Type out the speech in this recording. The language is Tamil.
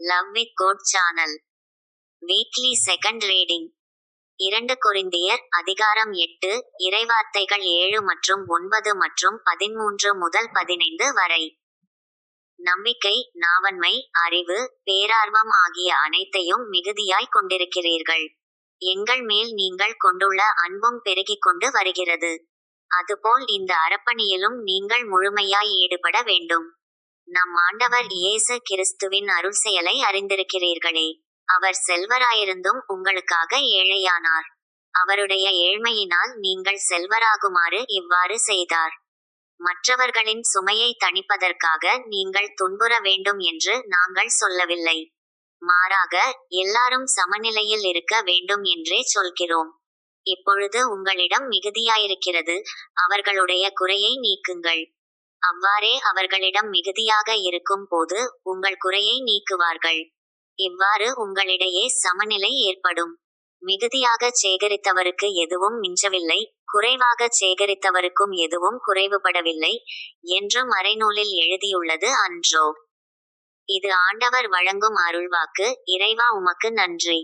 Love with God channel weekly second reading 2 கொரிந்தியர் அதிகாரம் 8 இறைவார்த்தைகள் 7 மற்றும் 9 மற்றும் 13 முதல் 15 வரை. நம்பிக்கை, நாவன்மை, அறிவு, பேரார்வம் ஆகிய அனைத்தையும் மிகுதியாய் கொண்டிருக்கிறீர்கள். எங்கள் மேல் நீங்கள் கொண்டுள்ள அன்பும் பெருகிக் கொண்டு வருகிறது. அதுபோல் இந்த அறப்பணியிலும் நீங்கள் முழுமையாய் ஈடுபட வேண்டும். நம் ஆண்டவர் இயேசு கிறிஸ்துவின் அருள் செயலை அறிந்திருக்கிறீர்களே. அவர் செல்வராயிருந்தும் உங்களுக்காக ஏழையானார். அவருடைய ஏழ்மையினால் நீங்கள் செல்வராகுமாறு இவ்வாறு செய்தார். மற்றவர்களின் சுமையை தணிப்பதற்காக நீங்கள் துன்புற வேண்டும் என்று நாங்கள் சொல்லவில்லை. மாறாக, எல்லாரும் சமநிலையில் இருக்க வேண்டும் என்றே சொல்கிறோம். இப்பொழுது உங்களிடம் மிகுதியாயிருக்கிறது, அவர்களுடைய குறையை நீக்குங்கள். அவ்வாறே அவர்களிடம் மிகுதியாக இருக்கும் போது உங்கள் குறையை நீக்குவார்கள். இவ்வாறு உங்களிடையே சமநிலை ஏற்படும். மிகுதியாக சேகரித்தவருக்கு எதுவும் மிஞ்சவில்லை, குறைவாக சேகரித்தவருக்கும் எதுவும் குறைவுபடவில்லை என்று மறைநூலில் எழுதியுள்ளது அன்றோ? இது ஆண்டவர் வழங்கும் அருள்வாக்கு. இறைவா, உமக்கு நன்றி.